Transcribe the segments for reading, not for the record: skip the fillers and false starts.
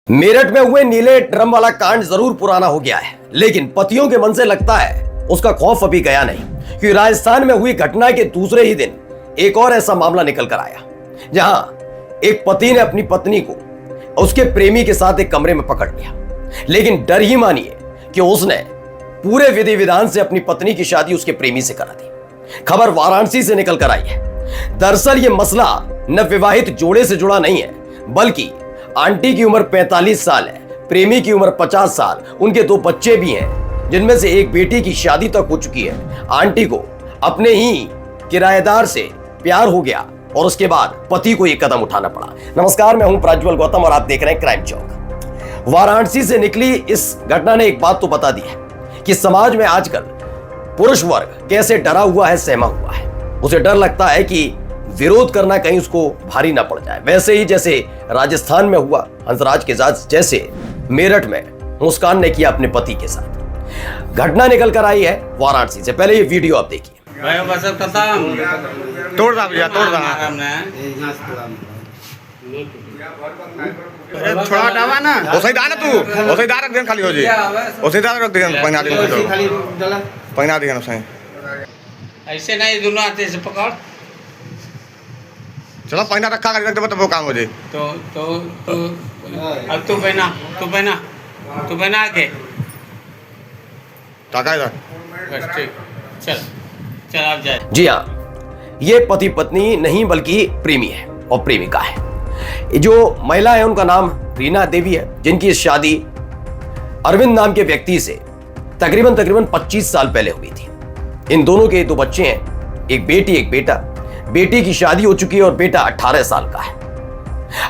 मेरठ में हुए नीले ड्रम वाला कांड जरूर पुराना हो गया है, लेकिन पतियों के मन से लगता है उसका खौफ अभी गया नहीं। कि राजस्थान में हुई घटना के दूसरे ही दिन एक और ऐसा मामला निकल कर आया, जहां एक पति ने अपनी पत्नी को उसके प्रेमी के साथ एक कमरे में पकड़ लिया, लेकिन डर ही मानिए कि उसने पूरे विधि विधान से अपनी पत्नी की शादी उसके प्रेमी से करा दी। खबर वाराणसी से निकल कर आई है। दरअसल यह मसला नवविवाहित जोड़े से जुड़ा नहीं है, बल्कि आंटी की उम्र 45 साल है, प्रेमी की उम्र 50 साल, उनके 2 बच्चे भी हैं, जिनमें से एक बेटी की शादी तक हो चुकी है। आंटी को अपने ही किराएदार से प्यार हो गया और उसके बाद पति को यह कदम उठाना पड़ा। नमस्कार, मैं हूं प्रज्वल गौतम और आप देख रहे हैं क्राइम चौक। वाराणसी से निकली इस घटना ने एक बात तो बता दी है कि समाज में आजकल पुरुष वर्ग कैसे डरा हुआ है, सहमा हुआ है। उसे डर लगता है कि विरोध करना कहीं उसको भारी ना पड़ जाए। वैसे ही जैसे राजस्थान में हुआ हंसराज के साथ, जैसे मेरठ में मुस्कान ने किया अपने पति के साथ। घटना निकल कर आई है वाराणसी से। पहले ये वीडियो आप देखिए। तोड़ रहा थोड़ा डावा ना ओसे डाल तू ओसे डाल रख दे खाली हो जाए ओसे डाल रख दे पहना दे खाली पहना दे ओसे ऐसे नहीं दोनों हाथ से पकड़। चलो पहना रखा कर रख दे तो वो काम हो जाए। तो अब तू पहना के टाका इधर बस ठीक। चल आप जाए। जी हाँ, ये पति पत्नी नहीं बल्कि प्रेमी है और प्रेमिका है। जो महिला है उनका नाम रीना देवी है, जिनकी शादी अरविंद नाम के व्यक्ति से तकरीबन 25 साल पहले हुई थी। इन दोनों के 2 बच्चे हैं, एक बेटी एक बेटा। बेटी की शादी हो चुकी है और बेटा 18 साल का है।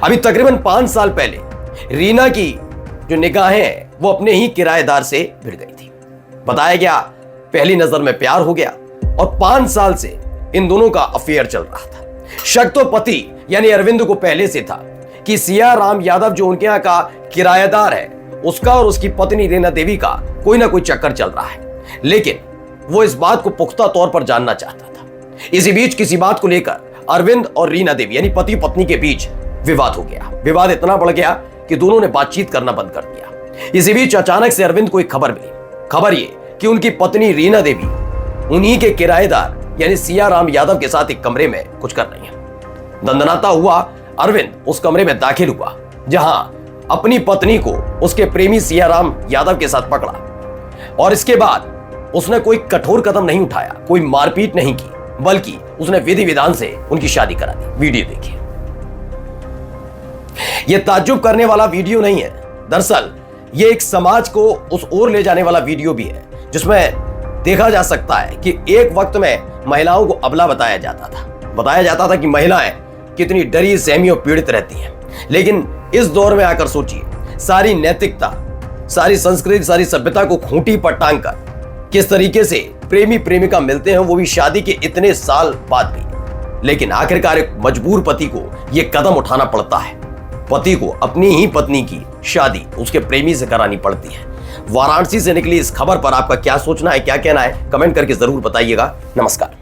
अभी तकरीबन 5 साल पहले रीना की जो निगाहें हैं वो अपने ही किराएदार से भिड़ गई थी। बताया गया पहली नजर में प्यार हो गया और 5 साल से इन दोनों का अफेयर चल रहा था। शक तो पति यानी अरविंद को पहले से था कि सिया राम यादव जो उनके यहां का किराएदार है, उसका और उसकी पत्नी रीना देवी का कोई ना कोई चक्कर चल रहा है, लेकिन वो इस बात को पुख्ता तौर पर जानना चाहता था। इसी बीच किसी बात को लेकर अरविंद और रीना देवी यानी पति पत्नी के बीच विवाद हो गया। विवाद इतना बढ़ गया कि दोनों ने बातचीत करना बंद कर दिया। इसी बीच अचानक से अरविंद को एक खबर मिली। खबर ये कि उनकी पत्नी रीना देवी उन्हीं के किराएदार यानी सिया राम यादव के साथ एक कमरे में कुछ कर रही है। दंदनाता हुआ अरविंद उस कमरे में दाखिल हुआ, जहां अपनी पत्नी को उसके प्रेमी सिया राम यादव के साथ पकड़ा और इसके बाद उसने कोई कठोर कदम नहीं उठाया, कोई मारपीट नहीं की, बल्कि उसने विधि विधान से उनकी शादी करा दी। वीडियो देखिए। यह ताज्जुब करने वाला वीडियो नहीं है, दरअसल यह एक समाज को उस ओर ले जाने वाला वीडियो भी है, जिसमें देखा जा सकता है कि एक वक्त में महिलाओं को अबला बताया जाता था कि महिलाएं कितनी डरी सहमी और पीड़ित रहती हैं। लेकिन इस दौर में आकर सोचिए, सारी नैतिकता, सारी संस्कृति, सारी सभ्यता को खूंटी पर टांग कर किस तरीके से प्रेमी प्रेमिका मिलते हैं, वो भी शादी के इतने साल बाद भी। लेकिन आखिरकार एक मजबूर पति को यह कदम उठाना पड़ता है। पति को अपनी ही पत्नी की शादी उसके प्रेमी से करानी पड़ती है। वाराणसी से निकली इस खबर पर आपका क्या सोचना है, क्या कहना है, कमेंट करके जरूर बताइएगा। नमस्कार।